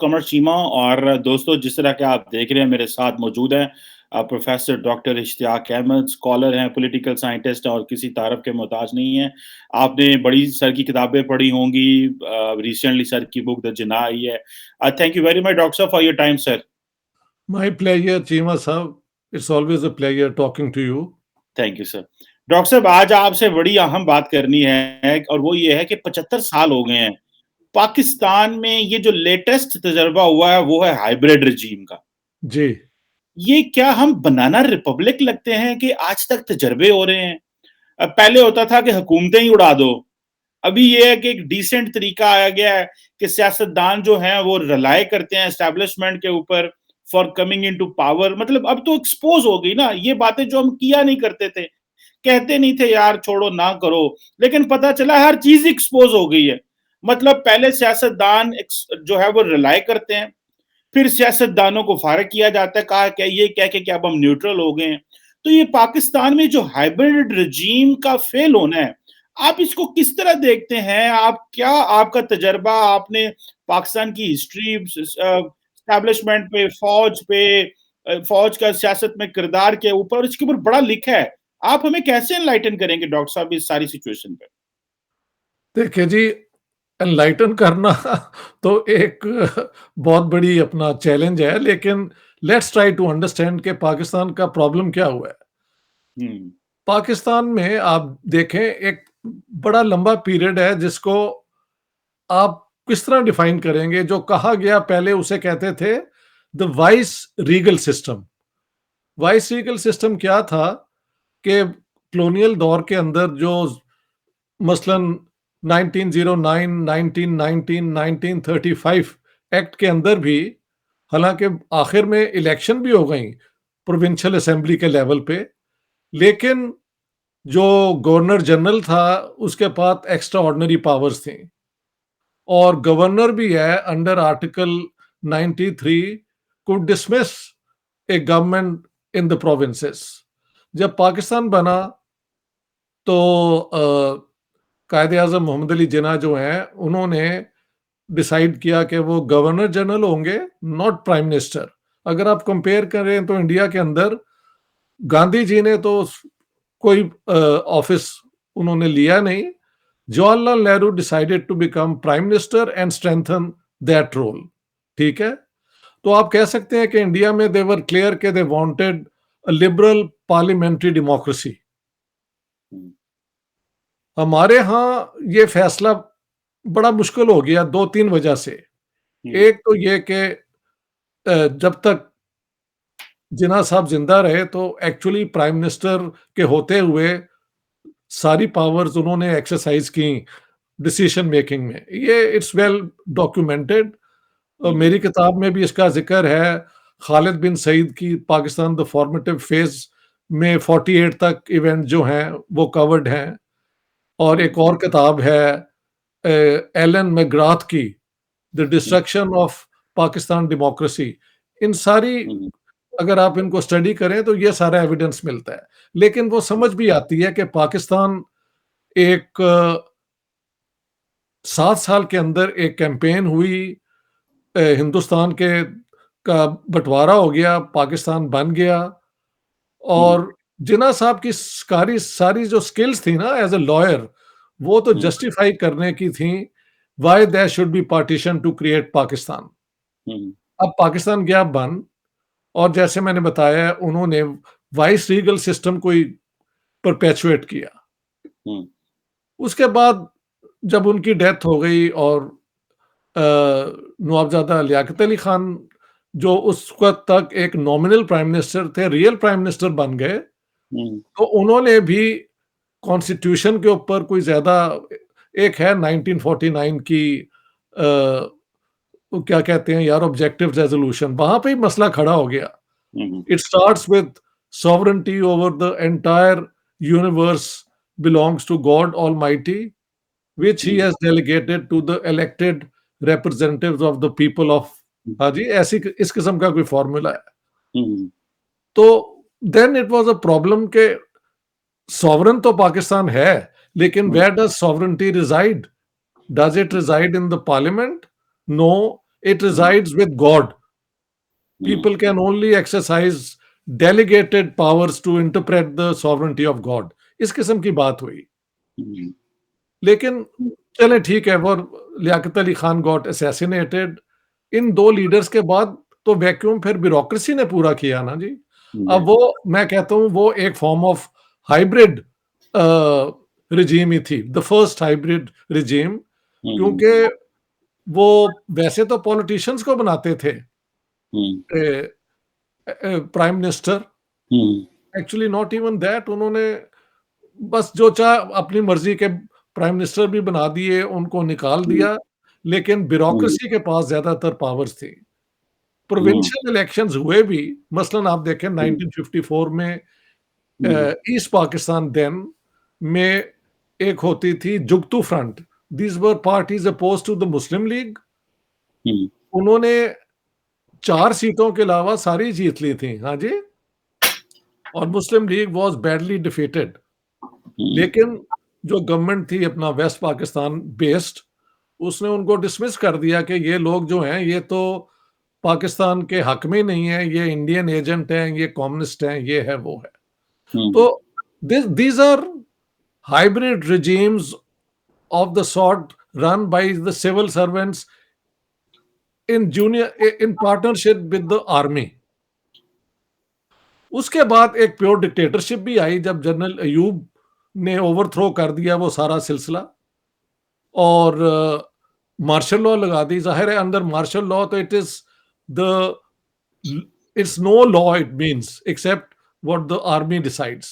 कमर चीमा और दोस्तों जिस तरह के आप देख रहे हैं मेरे साथ मौजूद हैं professor doctor Ishtiaq Ahmed scholar हैं पॉलिटिकल साइंटिस्ट और किसी तारफ़ के मोहताज नहीं हैं। आपने बड़ी सर की किताबें पढ़ी होंगी रिसेंटली सर की बुक द जिन्ना आई है। Thank you very much doctor साहब for your time sir. My pleasure, Chima Sahab. It's always a pleasure talking to you. Thank you sir. Doctor साहब आज आपसे बड़ी अहम बात करनी है और वो ये है कि 75 साल हो गए हैं। पाकिस्तान में ये जो लेटेस्ट तजर्बा हुआ है वो है हाइब्रिड regime का। जी। ये क्या हम बनाना रिपब्लिक लगते हैं कि आज तक तजर्बे हो रहे हैं? पहले होता था कि हुकूमतें ही उड़ा दो। अभी ये है कि एक डिसेंट तरीका आया गया है कि सियासतदान जो हैं वो रिलाय करते हैं एस्टेब्लिशमेंट के ऊपर फॉर कमिंग इनटू पावर। मतलब अब तो एक्सपोज़ हो गई ना ये बातें जो हम किया नहीं करते थे। कहते नहीं थे यार छोड़ो ना करो, लेकिन पता चला हर चीज़ एक्सपोज़ हो गई है। मतलब पहले सियासतदान जो है वो रिलाय करते हैं, फिर सियासतदानों को फारिग किया जाता है, कहा क्या ये कह के कि अब हम न्यूट्रल हो गए हैं। तो ये पाकिस्तान में जो हाइब्रिड regime का फेल होना है, आप इसको किस तरह देखते हैं? आप क्या आपका तजर्बा आपने पाकिस्तान की हिस्ट्री एस्टेब्लिशमेंट पे, फ़ौज का सियासत में किरदार के ऊपर इसके ऊपर बड़ा लिखा है। आप हमें कैसे एनलाइटन करेंगे डॉक्टर साहब इस सारी सिचुएशन पे? देखिए जी, एनलाइटन करना तो एक बहुत बड़ी अपना चैलेंज है, लेकिन लेट्स ट्राई टू अंडरस्टैंड कि पाकिस्तान का प्रॉब्लम क्या हुआ है। हुँ, पाकिस्तान में आप देखें एक बड़ा लंबा पीरियड है जिसको आप किस तरह डिफाइन करेंगे? जो कहा गया पहले उसे कहते थे the vice Regal system. Vice Regal system क्या था कि कॉलोनियल दौर के अंदर जो मसलन 1909, 1919, 1935 एक्ट के अंदर भी हालांकि आखिर में इलेक्शन भी हो गई प्रोविंशियल असेंबली के लेवल पे, लेकिन जो गवर्नर जनरल था उसके पास एक्स्ट्रा ऑर्डिनरी पावर्स थी और गवर्नर भी है under article 93 could dismiss A government in the provinces. जब पाकिस्तान बना तो कायदे आज़म मोहम्मद अली जिन्ना जो हैं उन्होंने डिसाइड किया कि वो गवर्नर जनरल होंगे, नॉट प्राइम मिनिस्टर। अगर आप कंपेयर करें तो इंडिया के अंदर गांधी जी ने तो कोई ऑफिस उन्होंने लिया नहीं। Jawaharlal Nehru decided to become prime minister and strengthen that role. ठीक है, तो आप कह सकते हैं कि इंडिया में दे वर क्लियर के they wanted a liberal parliamentary democracy. Hmm, हमारे यहाँ ये फैसला बड़ा मुश्किल हो गया 2-3 वजह से। हुँ, एक तो ये कि जब तक जिन्ना साहब ज़िंदा रहे तो एक्चुअली प्राइम मिनिस्टर के होते हुए सारी पावर्स उन्होंने एक्सरसाइज़ की डिसीजन मेकिंग में। ये इट्स वेल डॉक्यूमेंटेड। हुँ, मेरी किताब में भी इसका ज़िक्र है। खालिद बिन सईद की पाकिस्तान द फॉर्मेटिव फेज़ में 48 तक इवेंट जो हैं वो कवर्ड हैं। और हुँ, एक और किताब है एलन मैकग्राथ की the hmm, destruction of Pakistan democracy. इन सारी हुँ, अगर आप इनको स्टडी करें तो ये सारा एविडेंस मिलता है। लेकिन वो समझ भी आती है कि पाकिस्तान एक 7 साल के अंदर एक कैंपेन हुई, हिंदुस्तान के का बँटवारा हो गया, पाकिस्तान बन गया हुँ, और जिन्ना साहब की सारी सारी जो स्किल्स थी ना एज़ अ लॉयर, वो तो हुँ, जस्टिफाई करने की थी why there should be partition to create Pakistan. Hmm, अब पाकिस्तान गया बन और जैसे मैंने बताया उन्होंने वाइस रीगल सिस्टम को ही परपेचुएट किया। हुँ, उसके बाद जब उनकी डेथ हो गई और अ, नवाबज़ादा लियाकत अली खान जो उस वक़्त तक एक नॉमिनल प्राइम मिनिस्टर थे, रियल प्राइम मिनिस्टर बन गए, हुँ, तो उन्होंने भी कॉन्स्टिट्यूशन के ऊपर कोई ज़्यादा एक है 1949 की वो क्या कहते हैं यार ऑब्जेक्टिव रेज़ोल्यूशन, वहाँ पे ही मसला खड़ा हो गया। हुँ, It starts with sovereignty over the entire universe belongs to God Almighty, which He hmm, has delegated to the elected representatives of the people of। हाँ जी, ऐसी इस किस्म का कोई फॉर्मूला है। हुँ, तो then it was a problem के sovereign तो पाकिस्तान है, लेकिन hmm, where does sovereignty reside? Does it reside in the parliament? No, it resides with God. Hmm, People can only exercise delegated powers to interpret the sovereignty of God. इस किस्म की बात हुई। हम्म, लेकिन चलें ठीक है, वो लियाकत अली खान गॉट असैसिनेटेड। इन 2 लीडर्स के बाद तो वैक्यूम फिर ब्यूरोक्रेसी ने पूरा किया ना जी। अब yes, वो मैं कहता हूँ वो एक फॉर्म ऑफ हाइब्रिड रिजीम ही थी, the first hybrid regime, hmm, क्योंकि वो वैसे तो पॉलिटिशियंस को बनाते थे hmm, prime minister, hmm, actually not even that, उन्होंने बस जो चाह अपनी मर्जी के प्राइम मिनिस्टर भी बना दिए, उनको निकाल हम्म, दिया, लेकिन हम्म, ब्यूरोक्रेसी के पास ज़्यादातर पावर्स थी। हम्म, प्रोविंशियल इलेक्शंस हुए भी, मसलन आप देखें हम्म, 1954 में हम्म, ईस्ट पाकिस्तान देन में एक होती थी Jukto front, these were parties opposed to the Muslim League. Hmm, उन्होंने 4 सीटों के अलावा सारी जीत ली थी। हाँ जी, और मुस्लिम लीग वाज़ बैडली डिफीटेड। हम्म, लेकिन जो गवर्नमेंट थी अपना वेस्ट पाकिस्तान बेस्ड, उसने उनको डिसमिस कर दिया कि ये लोग जो हैं ये तो पाकिस्तान के हक में नहीं है, ये इंडियन एजेंट हैं, ये कम्युनिस्ट हैं, ये है, वो है। हम्म, तो these are hybrid regimes of the sort run by the civil servants in partnership with the army. उसके बाद एक प्योर डिक्टेटरशिप भी आई जब जनरल अयूब ने ओवरथ्रो कर दिया वो सारा सिलसिला, और मार्शल लॉ लगा दी। ज़ाहिर है अंडर मार्शल लॉ तो the it's no law, it means except what the army decides.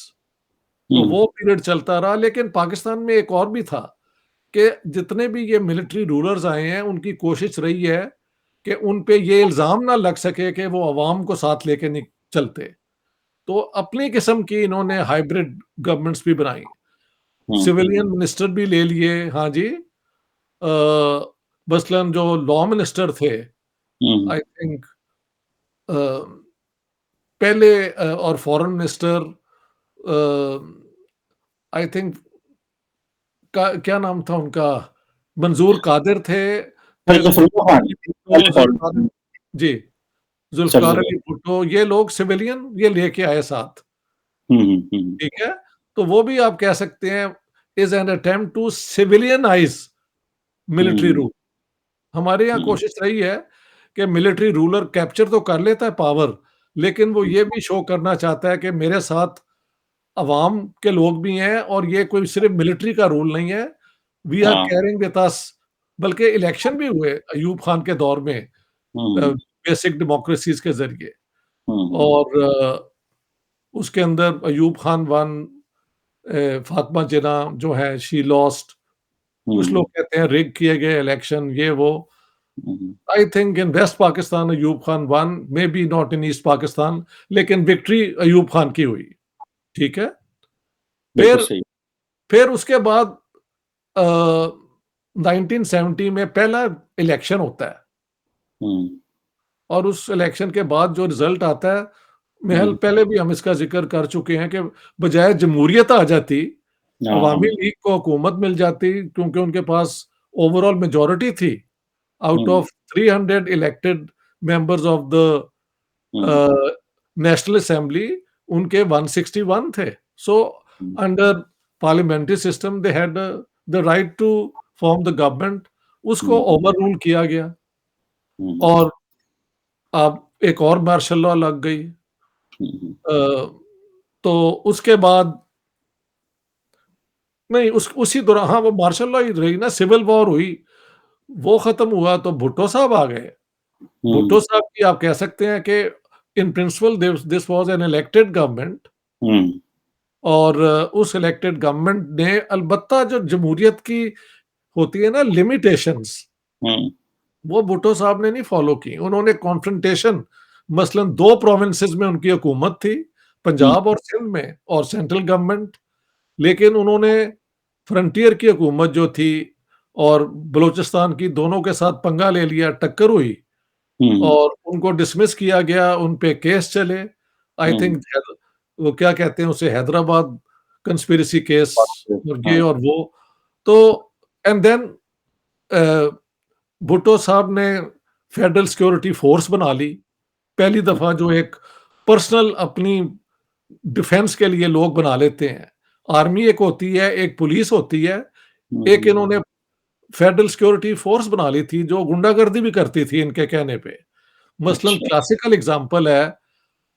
तो हम्म, वो पीरियड चलता रहा, लेकिन पाकिस्तान में एक और भी था कि जितने भी ये मिलिट्री रूलर्स आए हैं, उनकी कोशिश रही है कि उन पे ये इल्ज़ाम ना लग सके कि वो अवाम को साथ लेके नहीं चलते। तो अपनी किस्म की इन्होंने हाइब्रिड गवर्नमेंट्स भी बनाई। हम्म, सिविलियन मिनिस्टर भी ले लिए, हाँ जी। मसलन जो लॉ मिनिस्टर थे, हम्म, आई थिंक अ, पहले और फॉरेन मिनिस्टर आई थिंक का क्या नाम था उनका? मंजूर कादिर थे, सर फिर जफरुल्लाह जुल्फ़िकार खान अली भुट्टो, पहले ज़ुल्फ़िकार, पॉलिटिशियन जी, सर ज़ुल्फ़िकार जफर अली भुट्टो, ये लोग सिविलियन ये लेके आए साथ, हम्म, ठीक है? तो वो भी आप कह सकते हैं is an attempt to civilianize military hmm, rule. हमारे यहाँ हम्म, कोशिश रही है कि मिलिट्री रूलर कैप्चर तो कर लेता है पावर, लेकिन वो ये भी शो करना चाहता है कि मेरे साथ अवाम के लोग भी हैं और ये कोई सिर्फ़ मिलिट्री का रूल नहीं है, वी आर हाँ, कैरिंग विद अस। बल्कि इलेक्शन भी हुए अयूब खान के दौर में हम्म, बेसिक डेमोक्रेसीज़ के ज़रिए, हम्म, और उसके अंदर अयूब खान वन, फातिमा जिन्ना जो है शी लॉस्ट, कुछ हम्म, लोग कहते हैं रिग किए गए इलेक्शन, ये वो। Hmm, I think in West Pakistan Ayub Khan won, maybe not in East Pakistan, लेकिन विक्ट्री अयूब खान की हुई, ठीक है? बिल्कुल फिर सही। फिर उसके बाद अ, 1970 में पहला इलेक्शन होता है, हम्म, और उस इलेक्शन के बाद जो रिज़ल्ट आता है, महल हम्म, पहले भी हम इसका ज़िक्र कर चुके हैं कि बजाय जमहूरियत आ जाती, हाँ, अवामी लीग को हुकूमत मिल जाती, क्योंकि उनके पास ओवरऑल मेजॉरिटी थी। Out hmm, of 300 elected members of the hmm, uh, National Assembly, उनके 161 थे। So hmm, under parliamentary system they had the right to form the government. उसको हम्म, ओवररूल किया गया, हम्म, और अब एक और मार्शल लॉ लग गई। हम्म, अ, तो उसके बाद नहीं, उसी दौरान हाँ, वो मार्शल लॉ ही रही ना, सिविल वॉर हुई, वो खत्म हुआ तो भुट्टो साहब आ गए। हम्म, भुट्टो साहब की आप कह सकते हैं कि in principle this was an elected government, hmm, और उस इलेक्टेड गवर्नमेंट ने अलबत्ता जो जमहूरियत की होती है ना लिमिटेशंस, हम्म, वो भुट्टो साहब ने नहीं फॉलो की। उन्होंने कॉन्फ्रंटेशन, मसलन 2 प्रोविंसेस में उनकी हुकूमत थी, हम्म, पंजाब और सिंध में, और सेंट्रल गवर्नमेंट, लेकिन उन्होंने फ्रंटियर की हुकूमत जो थी और बलूचिस्तान की, दोनों के साथ पंगा ले लिया, टक्कर हुई, हम्म, और उनको डिसमिस किया गया, उन पे केस चले। आई हम्म, थिंक वो क्या कहते हैं उसे, हैदराबाद कंस्पिरेसी केस, और ये हाँ, और वो। तो एंड देन अ, भुट्टो साहब ने फेडरल सिक्योरिटी फोर्स बना ली। पहली दफा जो एक पर्सनल अपनी डिफेंस के लिए लोग बना लेते हैं। आर्मी एक होती है, एक पुलिस होती है, एक हम्म, इन्होंने फेडरल सिक्योरिटी फोर्स बना ली थी जो गुंडागर्दी भी करती थी इनके कहने पे। मसलन अच्छा। क्लासिकल एग्जांपल है,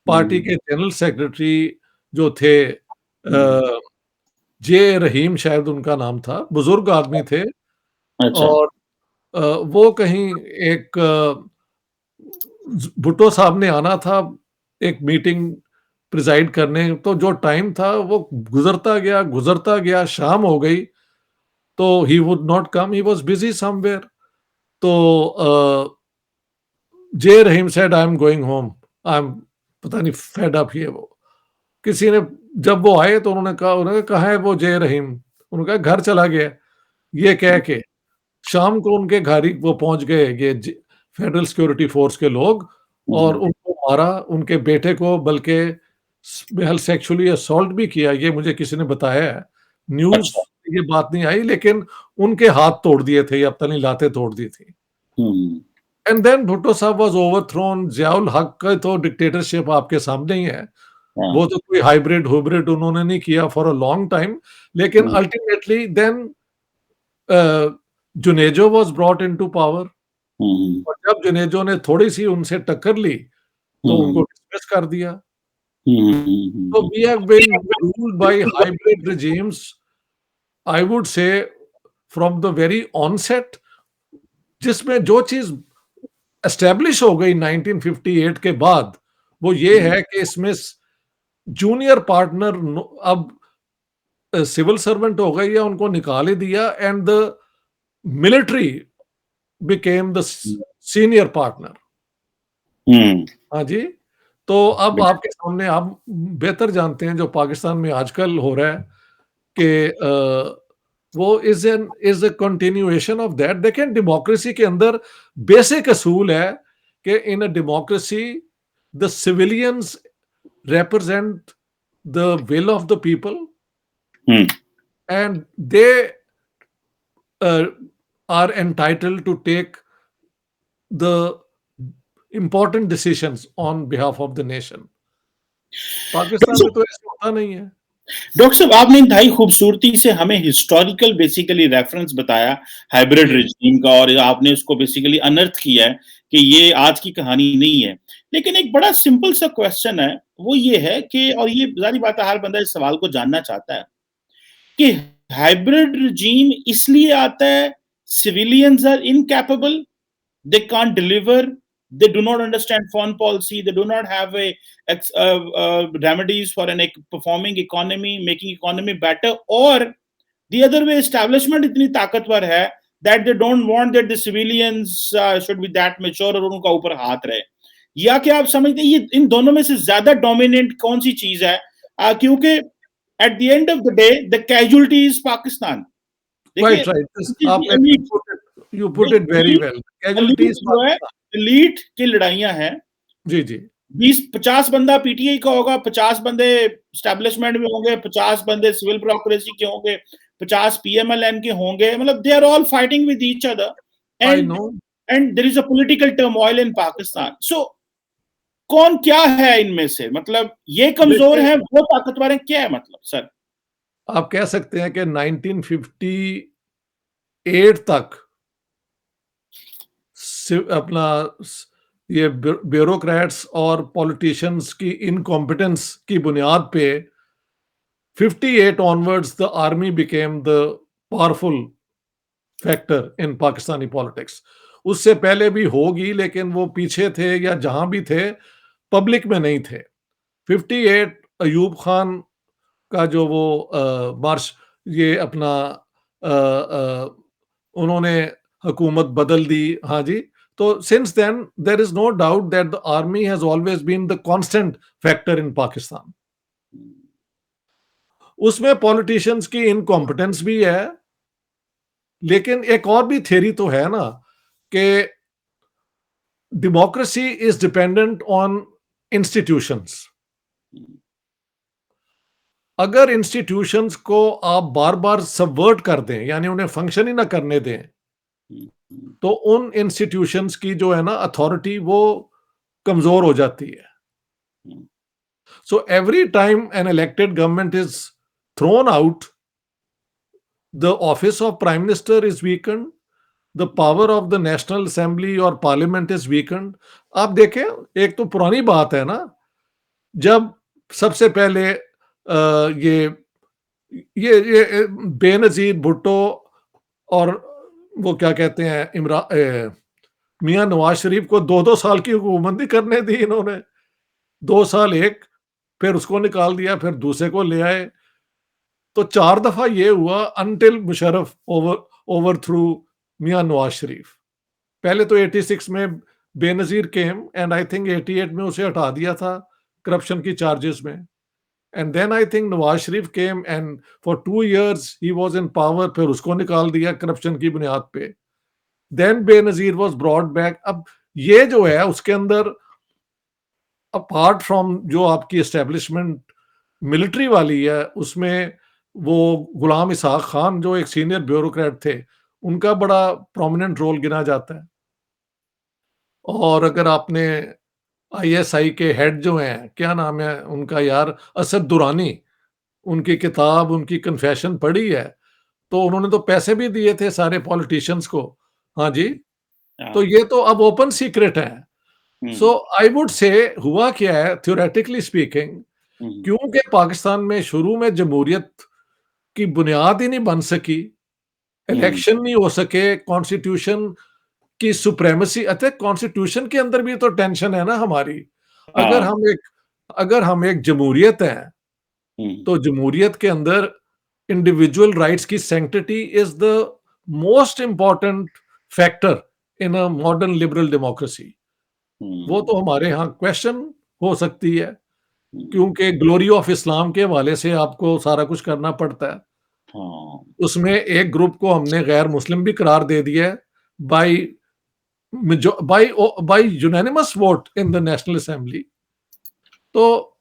पार्टी हम्म, के जनरल सेक्रेटरी जो थे हम्म, जे रहीम शायद उनका नाम था, बुजुर्ग आदमी थे अच्छा। और वो कहीं एक भुट्टो साहब ने आना था एक मीटिंग प्रिजाइड करने, तो जो टाइम था वो गुजरता गया, शाम हो गई, तो he would not come, he was busy somewhere. तो J Rahim said I am going home, I am पता नहीं फेड अप ये वो। किसी ने जब वो आए तो उन्होंने कहा, "कहाँ है वो जे रहीम?" उन्होंने कहा, "घर चला गया।" ये कह के शाम को उनके घर ही वो पहुँच गए ये फेडरल सिक्योरिटी फोर्स के लोग और हम्म, उनको मारा, उनके बेटे को बल्कि बेहद सेक्सुअली असॉल्ट भी किया, ये मुझे किसी ने बताया है। न्यूज़ अच्छा। ये बात नहीं आई लेकिन उनके हाथ तोड़ दिए थे या पता नहीं लातें तोड़ दी थी। हम्म, एंड देन भुट्टो साहब वाज़ ओवरथ्रोन, ज़ियाउल हक का तो डिक्टेटरशिप आपके सामने ही है। हाँ। वो तो कोई हाइब्रिड उन्होंने नहीं किया फॉर अ लॉन्ग टाइम, लेकिन hmm, ultimately then Junejo was brought into power hmm, और जब जुनेजो ने थोड़ी-सी उनसे टक्कर ली, तो उनको हम्म, डिसमिस कर दिया। हम्म, So we have been ruled by hybrid regimes, I would say from the very onset, जिसमें जो चीज़ एस्टेब्लिश हो गई 1958 के बाद, वो ये हम्म, है कि इसमें जूनियर पार्टनर अब सिविल सर्वेंट हो गए या उनको निकाल ही दिया and the military became the senior partner. Hmm, हाँ जी, तो अब आपके सामने आप बेहतर जानते हैं जो पाकिस्तान में आजकल हो रहा है कि वो is a continuation of that. देखें डेमोक्रेसी के अंदर बेसिक असूल है कि in a democracy the civilians represent the will of the people hmm. And they uh, are entitled to take the important decisions on behalf of the nation. Pakistan में तो ऐसा होता नहीं है। डॉक्टर साहब, आपने इंतहाई खूबसूरती से हमें हिस्टोरिकल बेसिकली रेफरेंस बताया हाइब्रिड जी, रिजीम का, और आपने उसको बेसिकली अनर्थ किया है कि ये आज की कहानी नहीं है। लेकिन एक बड़ा सिंपल सा क्वेश्चन है, वो ये है कि, और ये ज़ाहिर बात है हर बंदा इस सवाल को जानना चाहता है कि हाइब्रिड रिजीम इसलिए आता है, civilians are incapable, they can't deliver, they do not understand foreign policy, they do not have remedies for an performing economy, making economy better, or the other way establishment itni ताकतवर है that they don't want that the civilians should be that mature और उनका ऊपर हाथ रहे। या क्या आप समझते हैं ये इन दोनों में से ज्यादा डोमिनेंट कौन सी चीज है? क्योंकि at the end of the day the casualty is Pakistan. देखिए, क्वाइट राइट। दिस आपने elite, you put it very well. Elite casualties जो है, पाकिस्तान। एलीट की लड़ाइयां हैं। जी, जी। 20-50 बंदा पीटीआई का होगा, 50 बंदे स्टैब्लिशमेंट में होंगे, 50 बंदे सिविल ब्यूरोक्रेसी के होंगे, 50 पीएमएलएन के होंगे, मतलब they are all fighting with each other, I and no. And there is a political turmoil in Pakistan. So कौन क्या है इनमें से, मतलब ये कमजोर देखिए, है वो ताकतवर है, क्या है मतलब सर? आप कह सकते हैं कि 1958 तक अपना ये ब्यूरोक्रेट्स और पॉलिटिशियंस की इनकॉम्पिटेंस की बुनियाद पे 58 onwards the army became the powerful factor in Pakistani politics. उससे पहले भी होगी लेकिन वो पीछे थे या जहां भी थे पब्लिक में नहीं थे। 58 अयूब खान का जो वो मार्च ये अपना उन्होंने हुकूमत बदल दी। हाँ जी, तो since then there is no doubt that the army has always been the constant factor in Pakistan. उसमें पॉलिटिशियंस की इनकॉम्पिटेंस भी है, लेकिन एक और भी थ्योरी तो है ना कि democracy is dependent on institutions. अगर इंस्टीट्यूशंस को आप बार-बार सबवर्ट कर दें, यानी उन्हें फंक्शन ही ना करने दें, तो उन इंस्टीट्यूशंस की जो है ना अथॉरिटी वो कमजोर हो जाती है। So every time an elected government is thrown out, the office of prime minister is weakened, the power of the national assembly or parliament is weakened. आप देखें, एक तो पुरानी बात है ना, जब सबसे पहले ये बेनजीर भुट्टो और वो क्या कहते हैं मियां नवाज शरीफ को 2-2 साल की हुकूमत करने दी इन्होंने। 2 साल एक, फिर उसको निकाल दिया, फिर दूसरे को ले आए। तो 4 दफा ये हुआ अंटिल मुशर्रफ ओवरथ्रू मियां नवाज शरीफ। पहले तो 86 में Benazir came and I think 88 में उसे हटा दिया था करप्शन की चार्जेस में। And then I think Nawaz Sharif came and for 2 years he was in power, फिर उसको निकाल दिया करप्शन की बुनियाद पे। Then Benazir was brought back. अब ये जो है उसके अंदर अपार्ट फ्रॉम जो आपकी एस्टेब्लिशमेंट मिलिट्री वाली है, उसमें वो गुलाम इसहाक खान जो एक सीनियर ब्यूरोक्रेट थे, उनका बड़ा प्रोमिनेंट रोल गिना जाता है। और अगर आपने आईएसआई के हेड जो हैं, क्या नाम है उनका यार, असद दुरानी, उनकी किताब, उनकी कन्फेशन पढ़ी है, तो उन्होंने तो पैसे भी दिए थे सारे पॉलिटिशियंस को। हाँ जी, तो हाँ। ये तो अब ओपन सीक्रेट है। हम्म। सो आई वुड से हुआ क्या है थ्योरेटिकली स्पीकिंग, हम्म। क्योंकि पाकिस्तान में शुरू में जमहूरियत की बुनियाद ही नहीं बन सकी, हम्म। इलेक्शन नहीं हो सके, कॉन्स्टिट्यूशन की सुप्रीमेसी, अतः कॉन्स्टिट्यूशन के अंदर भी तो टेंशन है ना हमारी। अगर हाँ। हम एक अगर हम एक जमहूरियत हैं, हम्म। तो जमहूरियत के अंदर इंडिविजुअल राइट्स की sanctity is the most important factor in a modern liberal democracy. वो हम्म। तो हमारे यहाँ क्वेश्चन हो सकती है, हम्म। क्योंकि ग्लोरी ऑफ इस्लाम के हवाले से आपको सारा कुछ करना पड़ता है। हाँ। उसमें एक ग्रुप को हमने गैर मुस्लिम भी करार दे दिया है by by unanimous vote in the national assembly. तो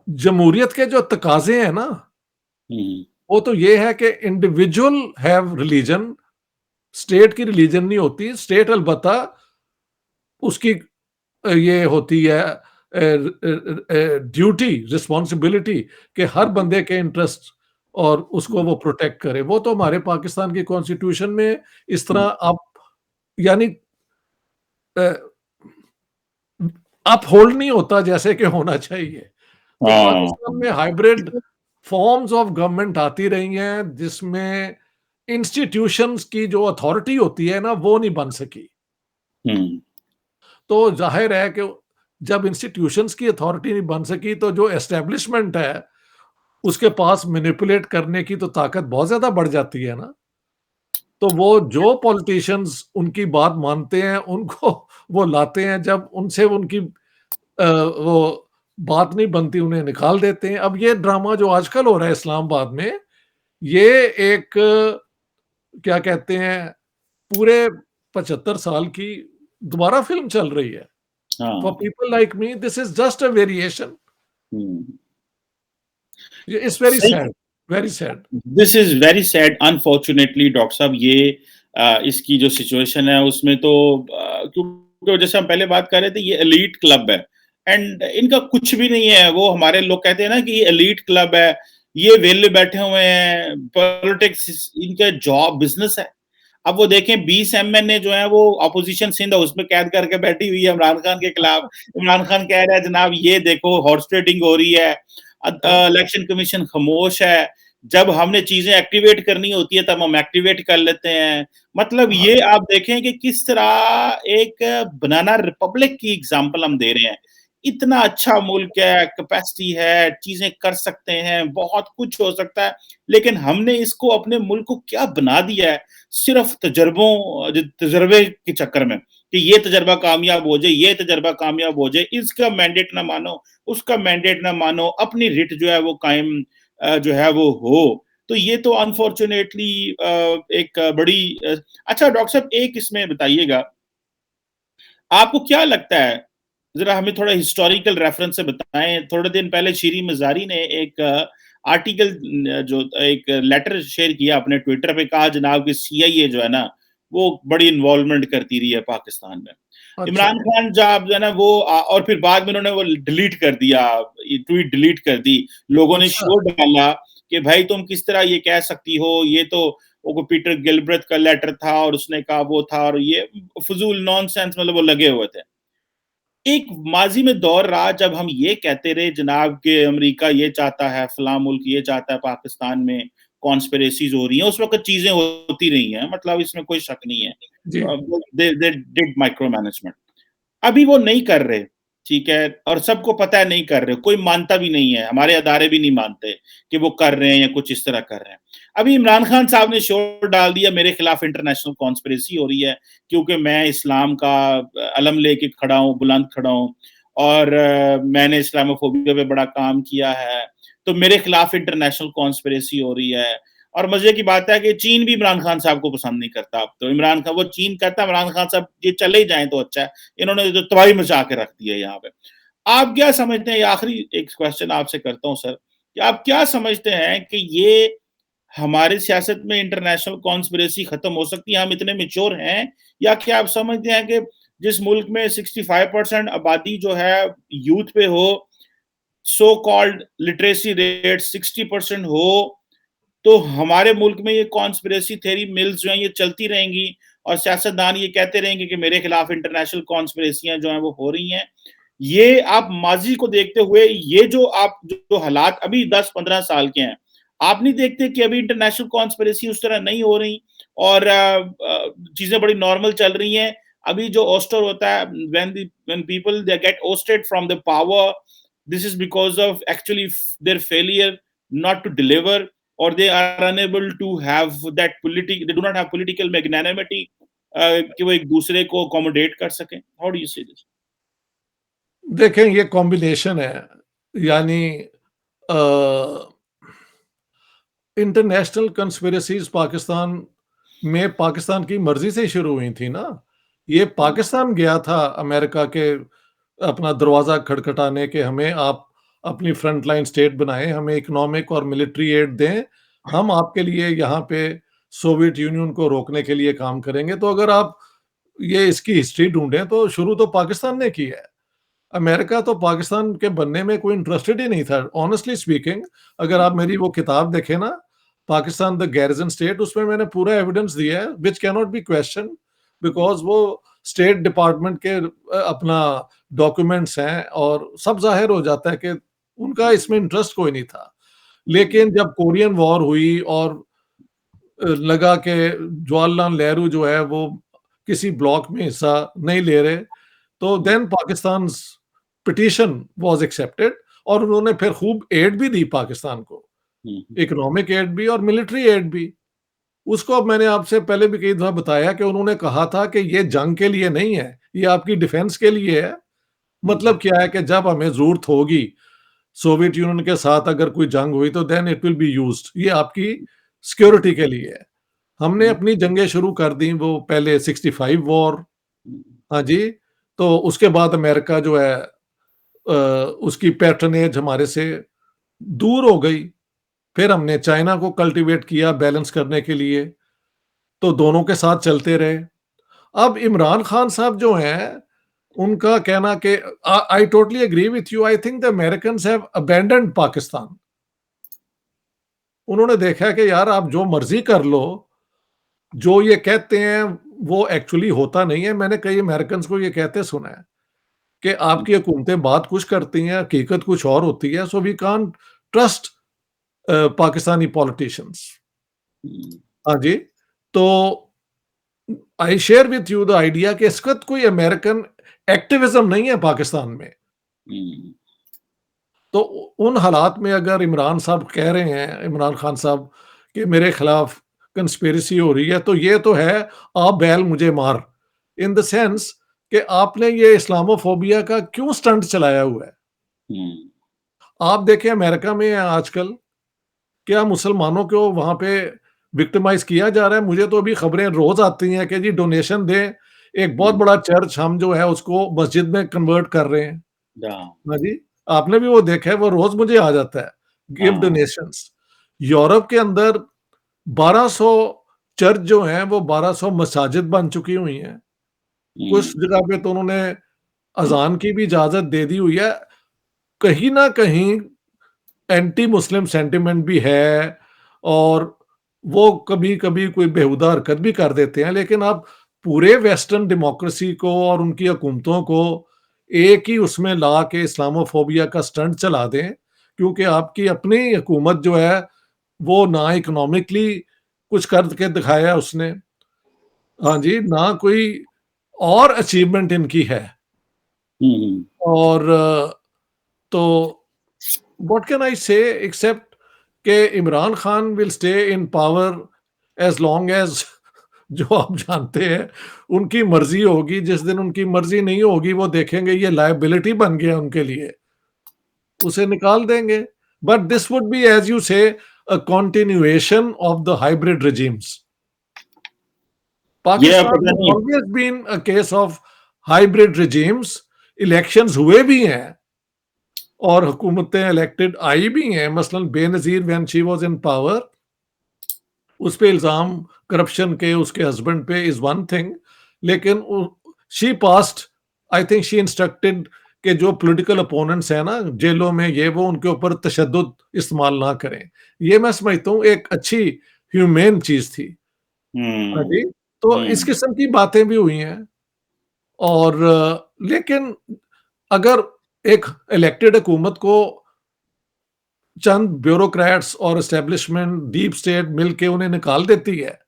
जमहूरियत के जो तकाजे हैं ना, हम्म। वो तो ये है कि इंडिविजुअल हैव रिलीजन, स्टेट की रिलीजन नहीं होती। स्टेट अलबत्ता उसकी ये होती है ड्यूटी, रिस्पॉन्सिबिलिटी कि हर बंदे के इंटरेस्ट और उसको वो प्रोटेक्ट करे। वो तो हमारे पाकिस्तान की कॉन्स्टिट्यूशन में इस तरह आप यानी अप होल्ड नहीं होता जैसे कि होना चाहिए। तो हाँ। पाकिस्तान में हाइब्रिड फॉर्म्स ऑफ गवर्नमेंट आती रही हैं, जिसमें इंस्टीट्यूशंस की जो अथॉरिटी होती है ना, वो नहीं बन सकी। हम्म। तो जाहिर है कि जब इंस्टीट्यूशंस की अथॉरिटी नहीं बन सकी, तो जो एस्टेब्लिशमेंट है उसके पास मैनिपुलेट करने की तो ताकत बहुत ज्यादा बढ़ जाती है ना। तो वो जो पॉलिटिशियंस उनकी बात मानते हैं, उनको वो लाते हैं, जब उनसे उनकी वो बात नहीं बनती, उन्हें निकाल देते हैं। अब ये ड्रामा जो आजकल हो रहा है इस्लामाबाद में, ये एक क्या कहते हैं, पूरे 75 साल की दोबारा फिल्म चल रही है। फॉर हाँ। People like me this is just a variation. Hmm. It's very सही। Sad, very sad. This is very sad unfortunately doctor साहब। ये इसकी जो सिचुएशन है उसमें तो क्योंकि जैसे हम पहले बात कर रहे थे, ये एलीट क्लब है एंड इनका कुछ भी नहीं है। वो हमारे लोग कहते हैं ना कि ये एलीट क्लब है, ये वेले बैठे हुए हैं, पॉलिटिक्स इनका जॉब बिजनेस है। अब वो देखें 20 एमएनए जो है वो अपोजिशन सिंध हाउस में कैद करके बैठी हुई है इमरान खान के खिलाफ। इमरान खान कह रहा है जनाब ये देखो हॉर्स ट्रेडिंग हो रही है, इलेक्शन कमीशन खामोश है, जब हमने चीजें एक्टिवेट करनी होती है तब हम एक्टिवेट कर लेते हैं। मतलब हाँ, ये आप देखें कि किस तरह एक बनाना रिपब्लिक की एग्जांपल हम दे रहे हैं। इतना अच्छा मुल्क है, कैपेसिटी है, चीजें कर सकते हैं, बहुत कुछ हो सकता है, लेकिन हमने इसको अपने मुल्क को क्या बना दिया है, सिर्फ तजर्बे के चक्कर में कि ये तजर्बा कामयाब हो जाए, ये तजर्बा कामयाब हो जाए, इसका मैंडेट ना मानो, उसका मैंडेट ना मानो, अपनी रिट जो है वो कायम जो है वो हो। तो ये तो अनफॉर्चुनेटली एक बड़ी अच्छा डॉक्टर साहब एक इसमें बताइएगा, आपको क्या लगता है, जरा हमें थोड़ा हिस्टोरिकल रेफरेंस से बताएं। थोड़े दिन पहले शीरी मजारी ने एक आर्टिकल जो एक लेटर शेयर किया अपने ट्विटर पे, कहा जनाब कि सीआईए जो है ना वो बड़ी इन्वॉल्वमेंट करती रही है पाकिस्तान में। अच्छा, इमरान खान साहब जो है ना वो और फिर बाद में उन्होंने वो डिलीट कर दिया, ये ट्वीट डिलीट कर दी। लोगों ने अच्छा, शोर डाला कि भाई तुम किस तरह ये कह सकती हो, ये तो वो पीटर गिलब्रेथ का लेटर था और उसने कहा वो था, और ये फजूल नॉनसेंस, मतलब वो लगे हुए थे। एक माजी में दौर रहा जब हम ये कहते रहे जनाब कि अमेरिका ये चाहता है, फलां मुल्क ये चाहता है, पाकिस्तान में कॉन्स्पिरेसीज हो रही हैं, उस वक़्त चीज़ें होती रही हैं, मतलब इसमें कोई शक नहीं है। जी। They did micro management. अभी वो नहीं कर रहे, ठीक है? और सबको पता है नहीं कर रहे, कोई मानता भी नहीं है, हमारे अदारे भी नहीं मानते कि वो कर रहे हैं या कुछ इस तरह कर रहे हैं। अभी इमरान खान साहब ने शोर डाल दिया मेरे खिलाफ इंटरनेशनल कॉन्स्पिरेसी हो रही है, क्योंकि मैं इस्लाम का अलम लेके खड़ा हूँ, बुलंद खड़ा हूँ, और मैंने इस्लामोफोबिया पे बड़ा काम किया है, तो मेरे खिलाफ इंटरनेशनल कॉन्स्पिरेसी हो रही है। और मजे की बात है कि चीन भी इमरान खान साहब को पसंद नहीं करता अब तो। इमरान खान, वो चीन कहता है इमरान खान साहब ये चले ही जाएँ तो अच्छा है। इन्होंने तो तबाही मचा के रख दी है यहाँ पे। आप क्या समझते हैं, ये आखिरी एक क्वेश्चन आपसे करता हूँ सर, कि आप क्या समझते हैं कि ये हमारी सियासत में इंटरनेशनल कॉन्स्पिरेसी खत्म हो सकती है, हम इतने मैच्योर हैं? या क्या आप समझते हैं कि जिस मुल्क में 65% आबादी जो है यूथ पे हो, सो कॉल्ड लिटरेसी रेट 60% हो, तो हमारे मुल्क में ये कॉन्स्पिरेसी थ्योरी मिल्स जो हैं ये चलती रहेंगी और सियासतदान ये कहते रहेंगे कि मेरे खिलाफ इंटरनेशनल कॉन्स्पिरेसियां जो हैं वो हो रही हैं? ये आप माजी को देखते हुए, ये जो आप जो हालात अभी 10-15 साल के हैं, आप नहीं देखते कि अभी इंटरनेशनल कॉन्स्पिरेसी उस तरह नहीं हो रही और चीजें बड़ी नॉर्मल चल रही हैं? अभी जो ओस्टर होता है, when people they get ousted from the power, this is because of actually their failure not to deliver, or they are unable to have that political, they do not have political magnanimity, कि वो एक दूसरे को accommodate कर सकें। How do you see this? देखें ये combination है, यानी अ, इंटरनेशनल कंस्पिरेसीज़ पाकिस्तान में पाकिस्तान की मर्ज़ी से शुरू हुई थी ना। ये पाकिस्तान गया था अमेरिका के अपना दरवाज़ा खटखटाने कि हमें आप अपनी फ्रंट लाइन स्टेट बनाएँ, हमें इकोनॉमिक और मिलिट्री एड दें, हम आपके लिए यहाँ पे सोवियत यूनियन को रोकने के लिए काम करेंगे। तो अगर आप ये इसकी हिस्ट्री ढूँढें तो शुरू तो पाकिस्तान ने की है। अमेरिका तो पाकिस्तान के बनने में कोई इंटरेस्टेड ही नहीं था। ऑनेस्टली स्पीकिंग, अगर आप मेरी वो किताब देखें ना, पाकिस्तान द गैरिसन स्टेट, उसमें मैंने पूरा एविडेंस दिया है which can not be question, because वो स्टेट डिपार्टमेंट के अपना डॉक्यूमेंट्स हैं और सब ज़ाहिर हो जाता है कि उनका इसमें इंटरेस्ट कोई नहीं था। लेकिन जब कोरियन वॉर हुई और लगा कि जवाहरलाल नेहरू जो है वो किसी ब्लॉक में हिस्सा नहीं ले रहे, तो then Pakistan's petition was accepted और उन्होंने फिर खूब एड भी दी पाकिस्तान को, इकोनॉमिक एड भी और मिलिट्री एड भी। उसको अब मैंने आपसे पहले भी कई दफ़ा बताया कि उन्होंने कहा था कि ये जंग के लिए नहीं है, ये आपकी डिफेंस के लिए है। मतलब क्या है कि जब हमें ज़रूरत होगी, सोवियत यूनियन के साथ अगर कोई जंग हुई तो then it will be used, ये आपकी सिक्योरिटी के लिए है। हमने अपनी जंगें शुरू कर दी, वो पहले 65 वॉर, हाँ जी, तो उसके बाद अमेरिका जो है उसकी पैट्रनेज हमारे से दूर हो गई। फिर हमने चाइना को कल्टीवेट किया बैलेंस करने के लिए, तो दोनों के साथ चलते रहे। अब इमरान खान साहब जो हैं, उनका कहना कि I totally agree with you, I think the Americans have abandoned Pakistan. उन्होंने देखा है कि यार आप जो मर्ज़ी कर लो, जो ये कहते हैं वो एक्चुअली होता नहीं है। मैंने कई अमेरिकन्स को ये कहते सुना है कि आपकी हुकूमतें बात कुछ करती हैं, हकीकत कुछ और होती है, so we can't trust Pakistani politicians. हाँ जी, तो I share with you the idea कि इस वक़्त कोई अमेरिकन एक्टिविज़्म नहीं है पाकिस्तान में। तो उन हालात में अगर इमरान साहब कह रहे हैं, इमरान खान साहब, कि मेरे खिलाफ कंस्पिरेसी हो रही है, तो ये तो है आप बैल मुझे मार, इन द सेंस कि आपने ये इस्लामोफोबिया का क्यों स्टंट चलाया हुआ है? आप देखें अमेरिका में आजकल क्या मुसलमानों को वहाँ पे विक्टिमाइज़ किया जा रहा है? मुझे तो अभी खबरें रोज़ आती हैं कि जी डोनेशन दें, एक बहुत बड़ा चर्च हम जो है उसको मस्जिद में कन्वर्ट कर रहे हैं। हाँ जी, आपने भी वो देखा है, वो रोज़ मुझे आ जाता है, गिव हाँ, डोनेशंस। यूरोप के अंदर 1200 चर्च जो हैं वो 1200 मसाजिद बन चुकी हुई हैं। कुछ जगह पे तो उन्होंने अज़ान की भी इजाज़त दे दी हुई है। कहीं न कहीं एंटी मुस्लिम सेंटिमेंट भी है और वो कभी-कभी कोई बेहुदा हरकत भी कर देते हैं, लेकिन आप पूरे वेस्टर्न डेमोक्रेसी को और उनकी हुकूमतों को एक ही उसमें ला के इस्लामोफोबिया का स्टंट चला दें, क्योंकि आपकी अपनी हुकूमत जो है, वो ना इकोनॉमिकली कुछ करके दिखाया है उसने, हाँ जी, ना कोई और अचीवमेंट इनकी है। और तो व्हाट कैन आई से एक्सेप्ट कि Imran Khan will stay in power as long as जो आप जानते हैं, उनकी मर्ज़ी होगी, जिस दिन उनकी मर्ज़ी नहीं होगी, वो देखेंगे ये लायबिलिटी बन गया उनके लिए, उसे निकाल देंगे। But this would be as you say a continuation of the hybrid regimes. ये पाकिस्तान पता has नहीं। always been a case of hybrid regimes. Elections हुए भी हैं और हुकूमतें इलेक्टेड आई भी हैं, मसलन Benazir when she was in power, उस पे इल्ज़ाम करप्शन के उसके हस्बैंड पे इज़ वन थिंग, लेकिन she passed, I think she instructed कि जो पॉलिटिकल अपोनेंट्स हैं ना जेलों में, ये वो उनके ऊपर तशद्दुद इस्तेमाल ना करें। ये मैं समझता हूँ एक अच्छी ह्यूमेन चीज़ थी। हाँ हम्म। जी, तो इस हम्म। किस्म की बातें भी हुई हैं और लेकिन अगर एक इलेक्टेड हुकूमत को चंद ब्यूरोक्रेट्स और एस्टेब्लिशमेंट डीप स्टेट मिलके उन्हें निकाल देती है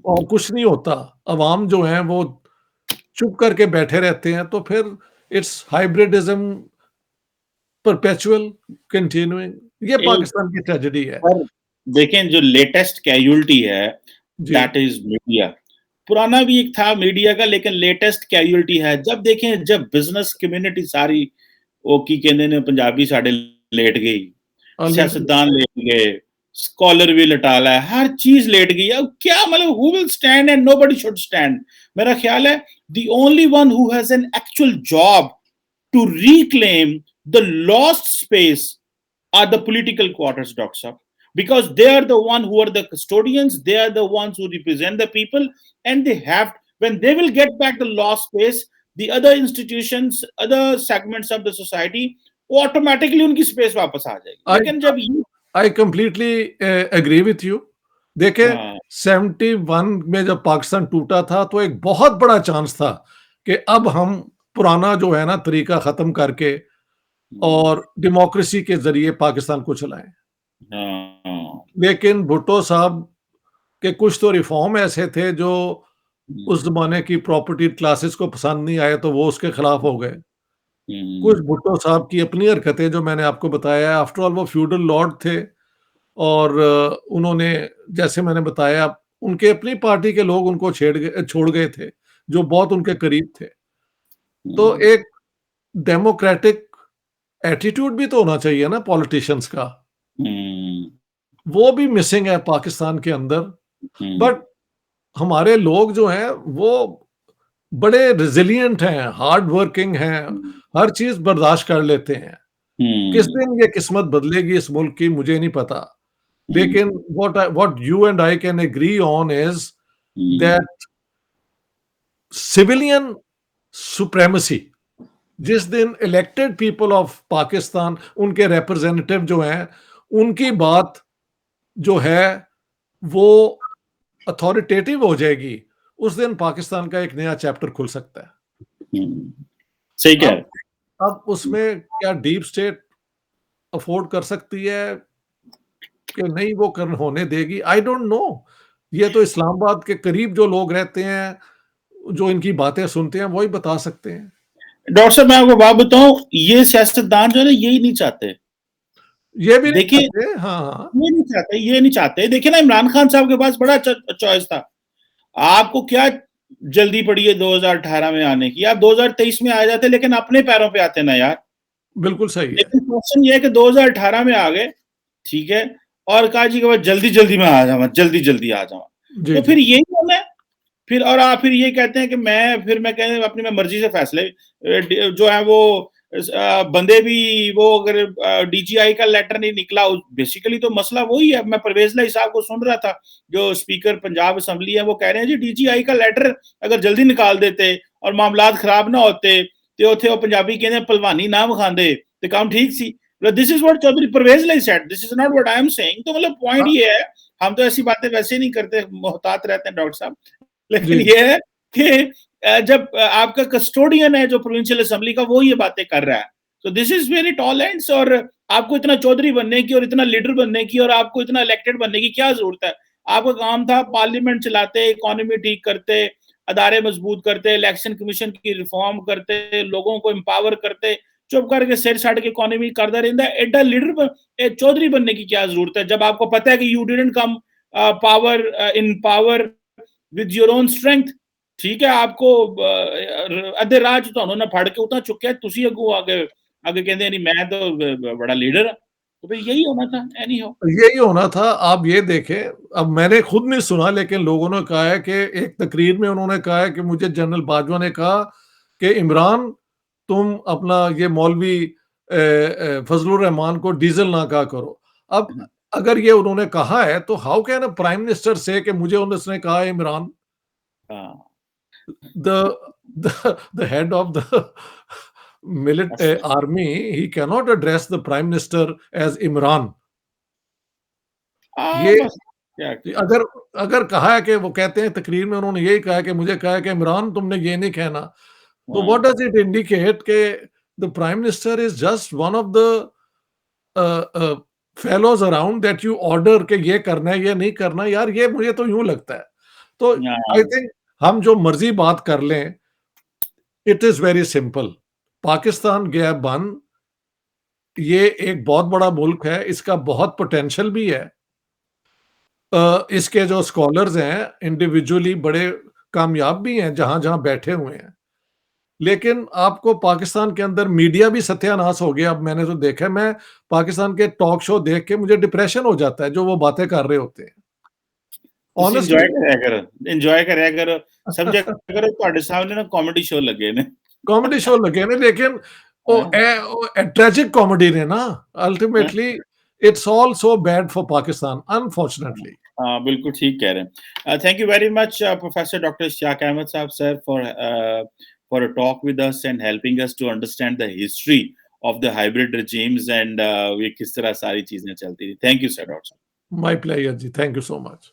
और कुछ नहीं होता, अवाम जो है वो चुप करके बैठे रहते हैं, तो फिर इट्स हाइब्रिडिज्म परपेचुअल कंटिन्यूइंग, ये एक पाकिस्तान की ट्रेजेडी है। पर देखें, जो लेटेस्ट कैजुअल्टी है जी, दैट इज मीडिया। पुराना भी एक था मीडिया का, लेकिन लेटेस्ट कैजुअल्टी है जब देखें, जब बिजनेस कम्युनिटी सारी वो की कहते ने पंजाबी साडे लेट गई, ऑलरेडी सियासतदान लेट गए, स्कॉलर भी लटाला है, हर चीज लेट गई। अब क्या मतलब, who will stand and nobody should stand. मेरा ख्याल है the only one who has an actual job to reclaim the lost space are the political quarters, Dr. Saab, because they are the one who are the custodians, they are the ones who represent the people, and they have, when they will get back the lost space, the other institutions, other segments of the society automatically उनकी space वापस आ जाएगी। I लेकिन जब ये I completely agree with you. देखिए, हाँ, 71 में जब पाकिस्तान टूटा था तो एक बहुत बड़ा चांस था कि अब हम पुराना जो है ना तरीका खत्म करके और डेमोक्रेसी के जरिए पाकिस्तान को चलाएं। हाँ, लेकिन भुट्टो साहब के कुछ तो रिफॉर्म ऐसे थे जो उस जमाने की प्रॉपर्टी क्लासेस को पसंद नहीं आए, तो वो उसके खिलाफ हो गए। कुछ भुट्टो साहब की अपनी हरकतें जो मैंने आपको बताया, आफ्टर ऑल वो फ्यूडल लॉर्ड थे और उन्होंने, जैसे मैंने बताया, उनके अपनी पार्टी के लोग उनको छोड़ गए थे, जो बहुत उनके करीब थे। तो एक डेमोक्रेटिक एटीट्यूड भी तो होना चाहिए ना पॉलिटिशियंस का, वो भी मिसिंग है पाकिस्तान के अंदर। बट हमारे लोग जो हैं वो बड़े रेज़िलिएंट हैं, हार्ड वर्किंग हैं, हर चीज़ बर्दाश्त कर लेते हैं। किस दिन ये किस्मत बदलेगी इस मुल्क की मुझे नहीं पता। लेकिन what you and I can agree on is that civilian supremacy, जिस दिन इलेक्टेड पीपल ऑफ पाकिस्तान, उनके रिप्रेजेंटेटिव जो हैं, उनकी बात जो है वो अथॉरिटेटिव हो जाएगी, उस दिन पाकिस्तान का एक नया चैप्टर खुल सकता है। सही कह अब रहे अब उसमें क्या डीप स्टेट अफोर्ड कर सकती है कि नहीं वो कर होने देगी, आई डोंट नो। ये तो इस्लामाबाद के करीब जो लोग रहते हैं, जो इनकी बातें सुनते हैं, वही बता सकते हैं। डॉक्टर साहब, मैं आपको बात बताऊं, ये सियासतदान जो है ना, यही नहीं चाहते। ये भी नहीं देखिए, चाहते, हाँ, हाँ। ये नहीं चाहते। देखिए ना, इमरान खान साहब के पास बड़ा चॉइस था। आपको क्या जल्दी पड़ी है 2018 में आने की? आप 2023 में आ जाते, लेकिन अपने पैरों पे आते ना यार। बिल्कुल सही है। लेकिन क्वेश्चन ये है कि 2018 में आ गए, ठीक है, और कहा जी कि जल्दी जल्दी में आ जाऊंगा, जल्दी जल्दी आ जाऊंगा। जी, तो जी। फिर यही होना है। फिर और आप फिर ये कहते हैं कि मैं कहते अपनी मैं मर्जी से फैसले जो है वो बंदे भी वो अगर डीजीआई का लेटर नहीं निकला, बेसिकली तो मसला वही है। मैं परवेज लाई साहब को सुन रहा था, जो स्पीकर पंजाब असेंबली है, वो कह रहे हैं जी डीजीआई का लेटर अगर जल्दी निकाल देते और मामलात खराब ना होते तो उथे वो पंजाबी कहते पलवानी ना विखांदे तो काम ठीक सी। This is what Chaudhry Pervaiz Elahi said, this is not what I am saying. तो मतलब पॉइंट हाँ, ये है, हम तो ऐसी बातें वैसे नहीं करते, मोहतात रहते हैं डॉक्टर साहब, लेकिन जी, ये है कि जब आपका कस्टोडियन है जो प्रोविंशियल असेंबली का, वो ये बातें कर रहा है, तो दिस इज वेरी टॉलेंट्स। और आपको इतना चौधरी बनने की और इतना लीडर बनने की और आपको इतना इलेक्टेड बनने की क्या जरूरत है? आपका काम था पार्लियामेंट चलाते, इकोनॉमी ठीक करते, अदारे मजबूत करते, इलेक्शन कमीशन की रिफॉर्म करते, लोगों को एम्पावर करते, चुप करके सिर साड़ के इकोनॉमी करता रहता है। एडा लीडर चौधरी बनने की क्या जरूरत है, जब आपको पता है कि you didn't come power in power with your own strength. ठीक है, आपको अद्धे राह च ਤੁਹਾਨੂੰ ਨਾ ਫੜ ਕੇ ਉਤਾਂ ਚੁੱਕਿਆ, ਤੁਸੀਂ ਅੱਗੋਂ आगे आगे कहते नहीं मैं तो बड़ा लीडर है, तो फिर यही होना था एनी हाउ। यही होना था। आप ये देखें, अब मैंने खुद नहीं सुना लेकिन लोगों ने कहा है कि एक तकरीर में उन्होंने कहा है कि मुझे जनरल बाजवा ने कहा कि इमरान, तुम अपना ये मौलवी फजलुर रहमान को डीजल ना कहा करो। अब अगर ये उन्होंने कहा है तो how can a prime minister से कि मुझे उसने कहा है इमरान? हाँ, the the head of the army, he cannot address the prime minister as Imran. हाँ, ये बस क्या किया। अगर अगर कहा है कि वो कहते हैं तकरीर में उन्होंने यही कहा है कि मुझे कहा है कि इमरान तुमने ये नहीं कहना, तो हाँ, व्हाट डज इट इंडिकेट के the prime minister is just one of the fellows around that you order के ये करना है ये नहीं करना। यार ये मुझे तो यूं लगता है। तो आई हाँ, थिंक हम जो मर्जी बात कर लें, it is very simple. Pakistan गया बन, ये एक बहुत बड़ा मुल्क है, इसका बहुत पोटेंशियल भी है। इसके जो स्कॉलर्स हैं इंडिविजुअली बड़े कामयाब भी हैं जहां-जहां बैठे हुए हैं। लेकिन आपको पाकिस्तान के अंदर मीडिया भी सत्यानाश हो गया। अब मैंने तो देखा है, मैं पाकिस्तान के टॉक शो देख के मुझे डिप्रेशन हो जाता है जो वो बातें कर रहे होते हैं। ਤੁਸੀਂ ऑनेस्टली ਇੰਜੋय ਕਰਿਆ करੋ, समझा करो ਤੁਹਾਡੇ ਸਾਹਮਣੇ ਨਾ कॉमेडी शो लगे ने। कॉमेडी शो लगे ने लेकिन वो ट्रेजिक कॉमेडी ने ना, ultimately it's all so bad for Pakistan unfortunately. हाँ, बिल्कुल ठीक कह रहे हैं। Thank you very much professor doctor Ishtiaq Ahmed साहब sir for a talk with us and helping us to understand the history of the hybrid regimes and ये किस तरह सारी चीजें चलती थी। Thank you sir doctor. My pleasure जी, थैंक यू सो मच।